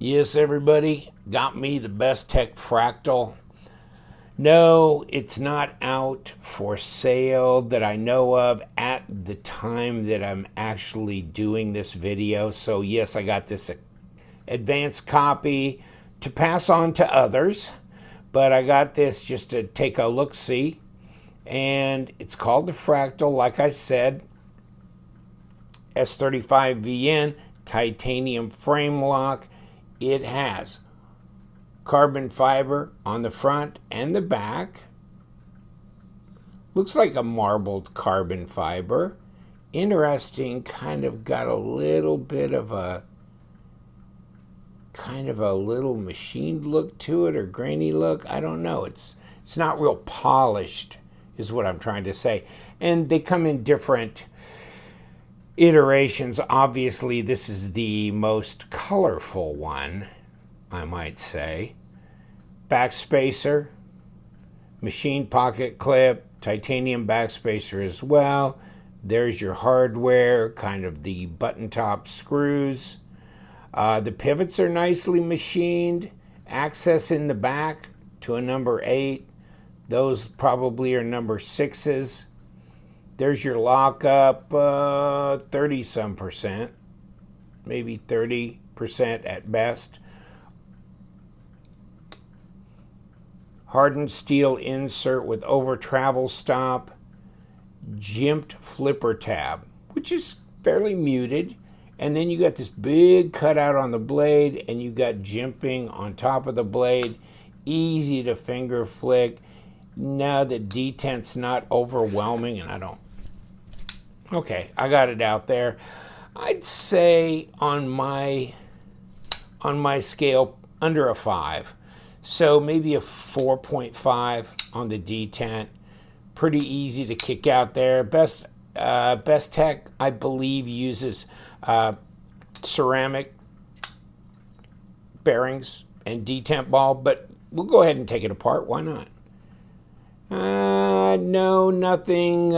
Yes, everybody, got me the Bestech Fractal. No, it's not out for sale that I know of at the time that I'm actually doing this video. So yes, I got this advanced copy to pass on to others, but I got this just to take a look-see. And it's called the Fractal, like I said, S35VN, titanium frame lock. It has carbon fiber on the front and the back. Looks like a marbled carbon fiber. Interesting, kind of got a little bit of a little machined look to it, or grainy look. I don't know. It's not real polished is what I'm trying to say. And they come in different iterations. Obviously, this is the most colorful one, I might say. Backspacer, machine pocket clip, titanium backspacer as well. There's your hardware, kind of the button top screws. The pivots are nicely machined. Access in the back to a number 8. Those probably are number 6s. There's your lockup, 30-some%, maybe 30% at best. Hardened steel insert with over travel stop. Jimped flipper tab, which is fairly muted. And then you got this big cutout on the blade, and you got jimping on top of the blade. Easy to finger flick. Now the detent's not overwhelming, and I don't... Okay, I got it out there. I'd say on my scale, under a 5. So maybe a 4.5 on the detent. Pretty easy to kick out there. Bestech, I believe, uses ceramic bearings and detent ball, but we'll go ahead and take it apart. Why not? No, nothing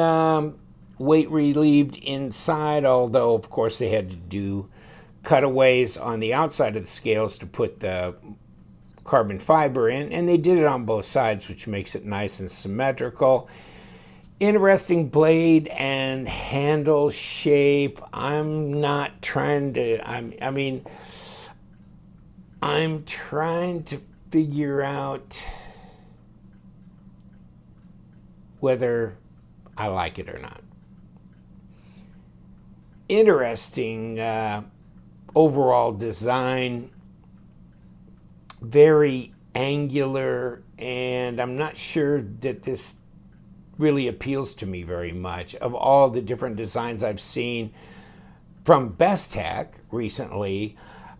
weight relieved inside, although of course they had to do cutaways on the outside of the scales to put the carbon fiber in, and they did it on both sides, which makes it nice and symmetrical. Interesting blade and handle shape. I'm not trying to, I'm trying to figure out whether I like it or not. Interesting overall design, very angular, and I'm not sure that this really appeals to me very much. Of all the different designs I've seen from Bestech recently,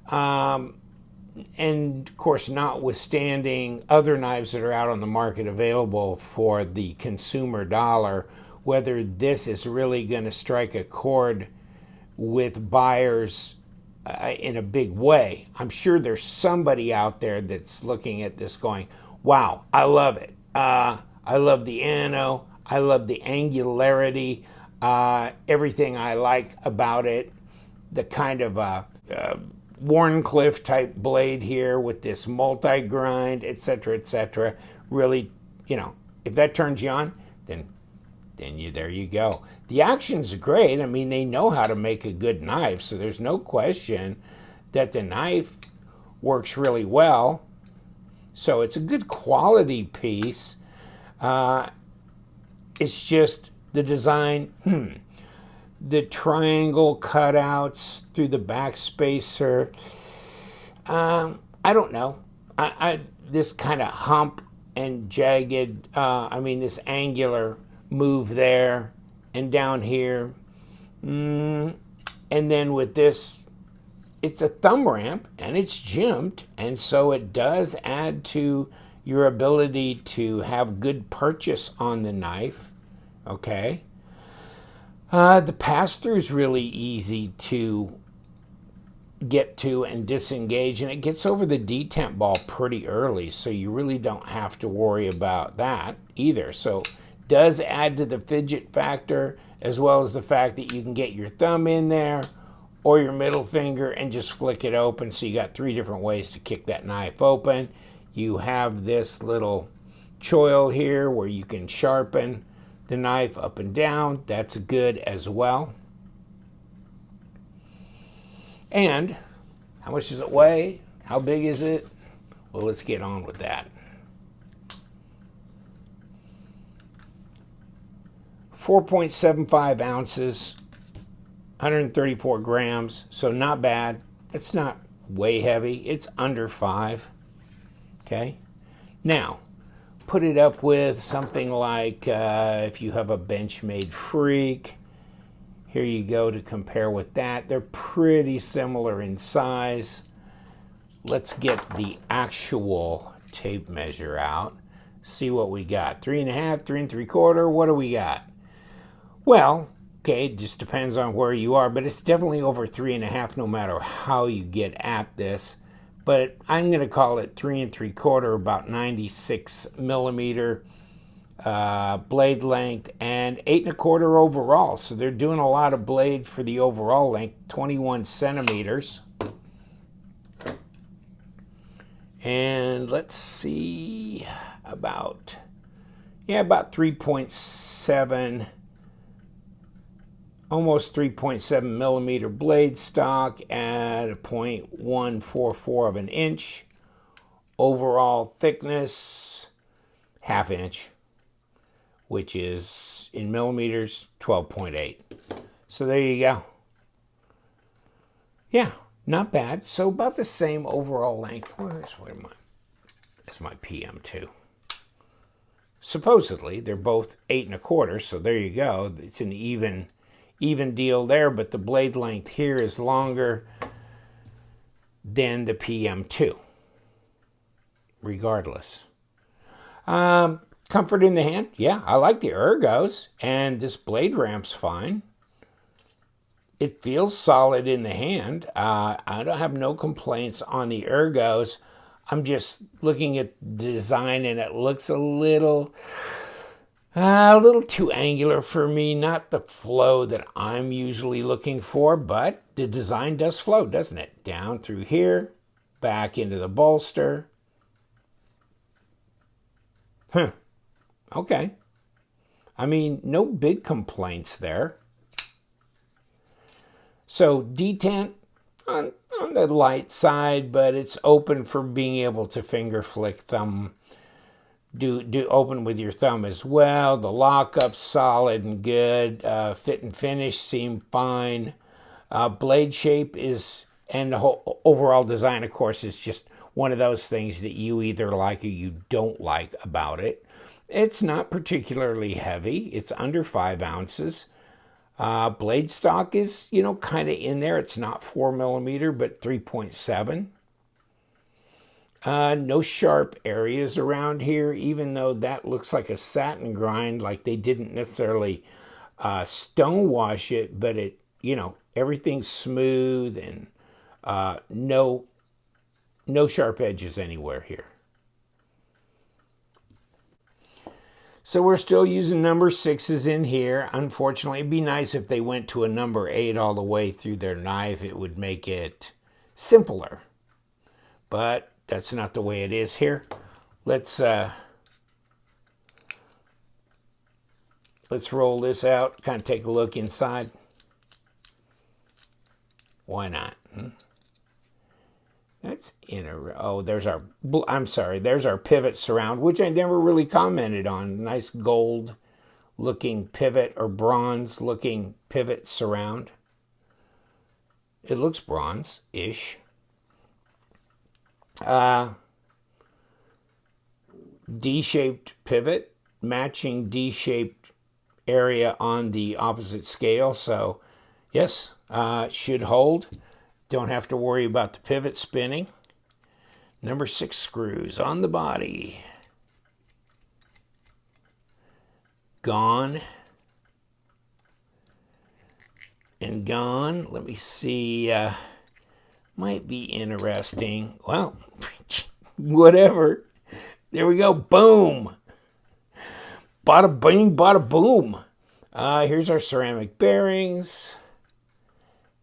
and of course notwithstanding other knives that are out on the market available for the consumer dollar, whether this is really going to strike a chord with buyers in a big way. I'm sure there's somebody out there that's looking at this going, wow, I love it. I love the ano. I love the angularity. Everything I like about it. The kind of Warncliffe type blade here with this multi-grind, etc., etc. Really, you know, if that turns you on, then there you go. The action's great. I mean, they know how to make a good knife, so there's no question that the knife works really well. So it's a good quality piece. It's just the design, the triangle cutouts through the backspacer. I don't know. This kind of hump and jagged, this angular move there and down here. And then with this, it's a thumb ramp and it's jimped, and so it does add to your ability to have good purchase on the knife. Okay. The pass-through is really easy to get to and disengage, and it gets over the detent ball pretty early, so you really don't have to worry about that either. So does add to the fidget factor, as well as the fact that you can get your thumb in there or your middle finger and just flick it open. So you got 3 different ways to kick that knife open. You have this little choil here where you can sharpen the knife up and down. That's good as well. And how much does it weigh? How big is it? Well, let's get on with that. 4.75 ounces, 134 grams, so not bad. It's not way heavy. It's under 5. Okay. Now, put it up with something like if you have a Benchmade Freak. Here you go to compare with that. They're pretty similar in size. Let's get the actual tape measure out. See what we got. 3.5, 3 3/4. What do we got? Well, okay, it just depends on where you are, but it's definitely over 3.5 no matter how you get at this. But I'm going to call it 3 3/4, about 96 millimeter blade length, and 8 1/4 overall. So they're doing a lot of blade for the overall length, 21 centimeters. And let's see, about 3.7, almost 3.7 millimeter blade stock at a 0.144 of an inch. Overall thickness, 1/2 inch, which is in millimeters, 12.8. So there you go. Yeah, not bad. So about the same overall length. That's my PM2. Supposedly, they're both 8 1/4, so there you go. It's an even deal there, but the blade length here is longer than the PM2, regardless. Comfort in the hand, yeah, I like the ergos, and this blade ramp's fine. It feels solid in the hand. I don't have no complaints on the ergos. I'm just looking at the design, and it looks a little too angular for me. Not the flow that I'm usually looking for, but the design does flow, doesn't it? Down through here, back into the bolster. Okay. I mean, no big complaints there. So detent on the light side, but it's open for being able to finger flick thumb. Do open with your thumb as well. The lockup's solid and good. Fit and finish seem fine. Blade shape is, and the whole overall design, of course, is just one of those things that you either like or you don't like about it. It's not particularly heavy. It's under 5 ounces. Blade stock is, kind of in there. It's not 4 millimeter, but 3.7. No sharp areas around here, even though that looks like a satin grind, like they didn't necessarily stone wash it, but it, everything's smooth and no sharp edges anywhere here. So we're still using number 6s in here. Unfortunately, it'd be nice if they went to a number 8 all the way through their knife. It would make it simpler. But that's not the way it is here. Let's roll this out, kind of take a look inside. Why not? That's there's our pivot surround, which I never really commented on. Nice gold looking pivot, or bronze looking pivot surround. It looks bronze-ish. D-shaped pivot, matching D-shaped area on the opposite scale. So yes, should hold. Don't have to worry about the pivot spinning. Number 6 screws on the body. Gone. And gone. Let me see. Might be interesting. Well, whatever. There we go. Boom. Bada bing, bada boom. Here's our ceramic bearings.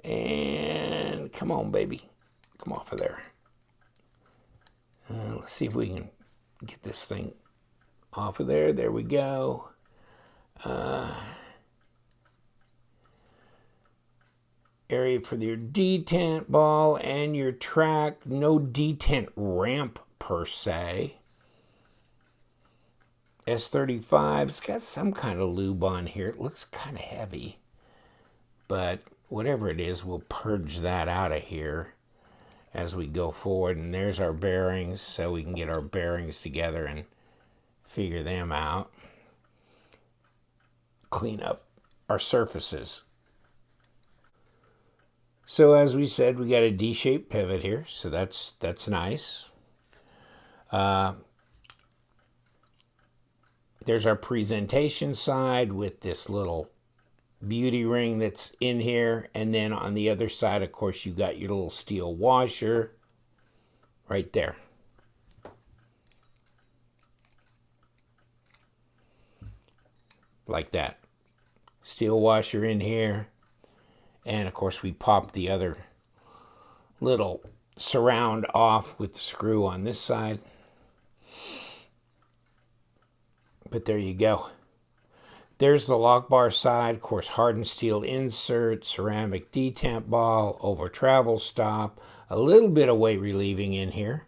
And come on, baby. Come off of there. Let's see if we can get this thing off of there. There we go. Area for your detent ball and your track. No detent ramp per se. S35, it's got some kind of lube on here. It looks kind of heavy. But whatever it is, we'll purge that out of here as we go forward. And there's our bearings, so we can get our bearings together and figure them out. Clean up our surfaces. So as we said, we got a D-shaped pivot here, so that's nice. There's our presentation side with this little beauty ring that's in here. And then on the other side, of course, you got your little steel washer right there. Like that. Steel washer in here. And of course, we popped the other little surround off with the screw on this side. But there you go. There's the lock bar side. Of course, hardened steel insert, ceramic detent ball, over travel stop, a little bit of weight relieving in here,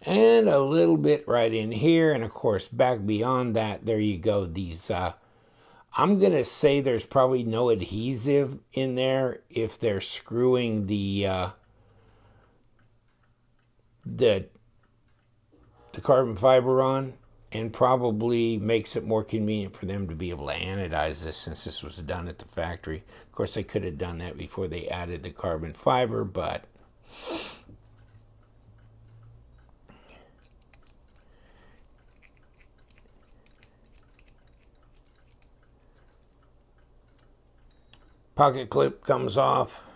and a little bit right in here. And of course, back beyond that, there you go. These, I'm going to say there's probably no adhesive in there if they're screwing the carbon fiber on. And probably makes it more convenient for them to be able to anodize this since this was done at the factory. Of course, they could have done that before they added the carbon fiber, but pocket clip comes off.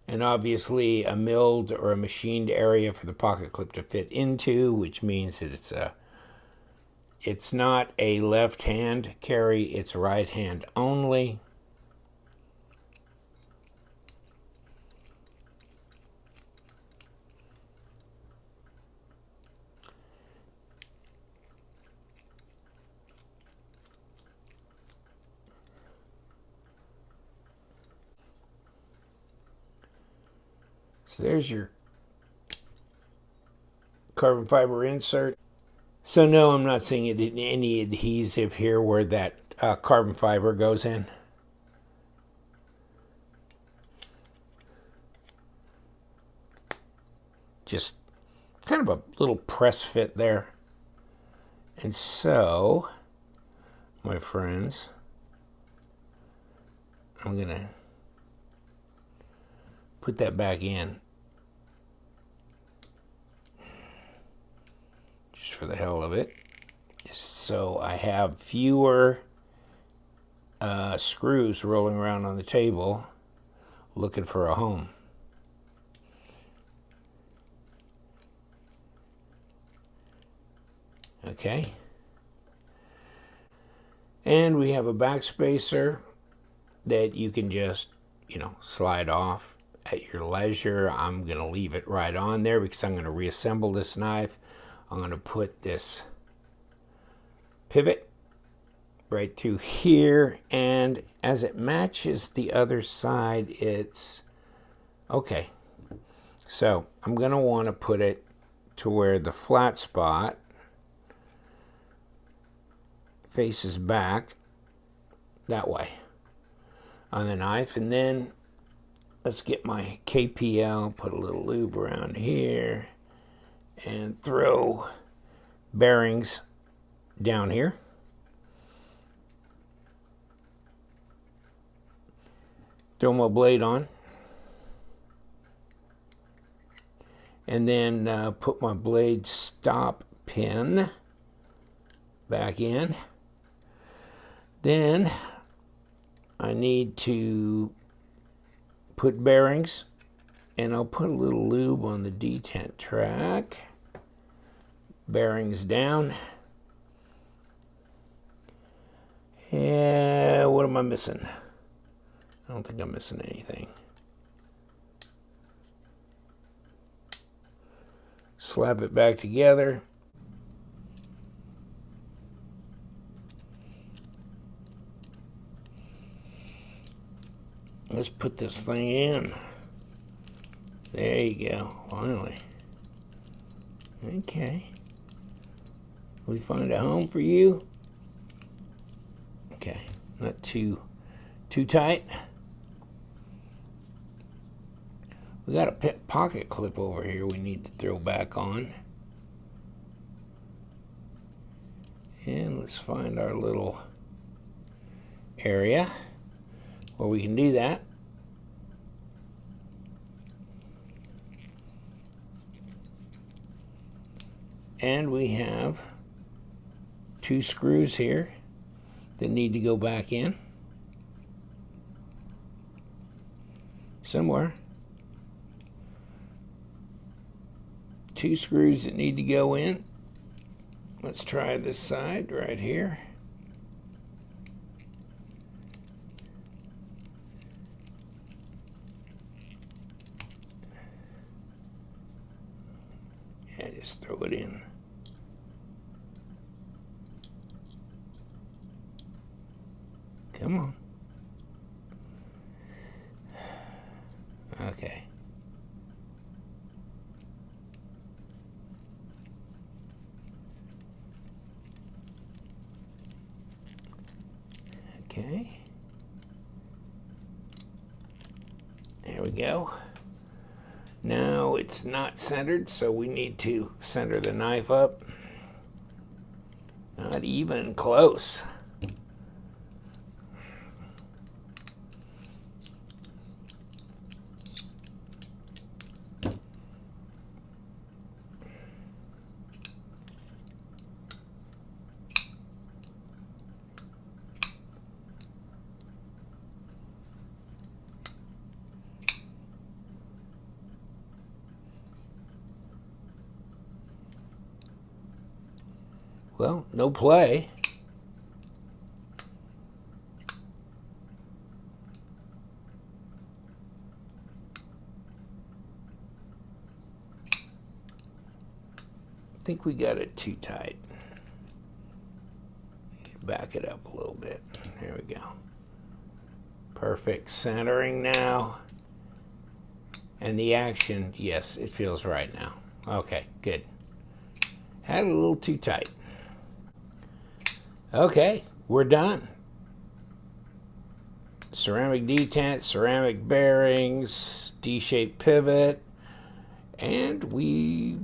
And obviously a milled or a machined area for the pocket clip to fit into, which means that it's not a left hand carry, it's right hand only. So there's your carbon fiber insert. So no, I'm not seeing it in any adhesive here where that carbon fiber goes in. Just kind of a little press fit there. And so, my friends, I'm going to put that back in. For the hell of it, just so I have fewer screws rolling around on the table looking for a home. Okay, and we have a backspacer that you can just, slide off at your leisure. I'm going to leave it right on there because I'm going to reassemble this knife. I'm going to put this pivot right through here, and as it matches the other side, it's okay. So I'm going to want to put it to where the flat spot faces back that way on the knife, and then let's get my KPL, put a little lube around here, and throw bearings down here. Throw my blade on. And then put my blade stop pin back in. Then I need to put bearings, and I'll put a little lube on the detent track. Bearings down. And what am I missing? I don't think I'm missing anything. Slap it back together. Let's put this thing in. There you go, finally. Okay. We find a home for you. Okay, not too tight. We got a pocket clip over here we need to throw back on. And let's find our little area where we can do that. And we have 2 screws here that need to go back in somewhere. 2 screws that need to go in. Let's try this side right here. Yeah, just throw it in. Come on. Okay. Okay. There we go. Now it's not centered, so we need to center the knife up. Not even close. Well, no play. I think we got it too tight. Back it up a little bit. There we go. Perfect centering now. And the action, yes, it feels right now. Okay, good. Had it a little too tight. Okay, we're done. Ceramic detent, ceramic bearings, D-shaped pivot, and we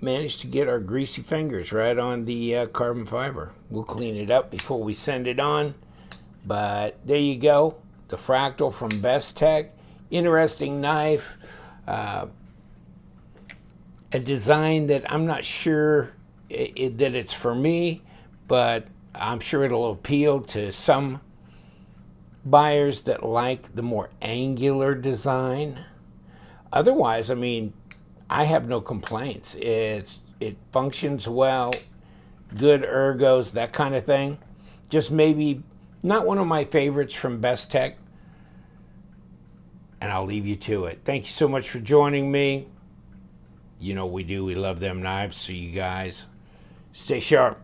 managed to get our greasy fingers right on the carbon fiber. We'll clean it up before we send it on, but there you go. The Fractal from Bestech. Interesting knife. A design that I'm not sure that it's for me, but I'm sure it'll appeal to some buyers that like the more angular design. Otherwise, I mean, I have no complaints. It functions well, good ergos, that kind of thing. Just maybe not one of my favorites from Bestech. And I'll leave you to it. Thank you so much for joining me. You know we do. We love them knives. So you guys stay sharp.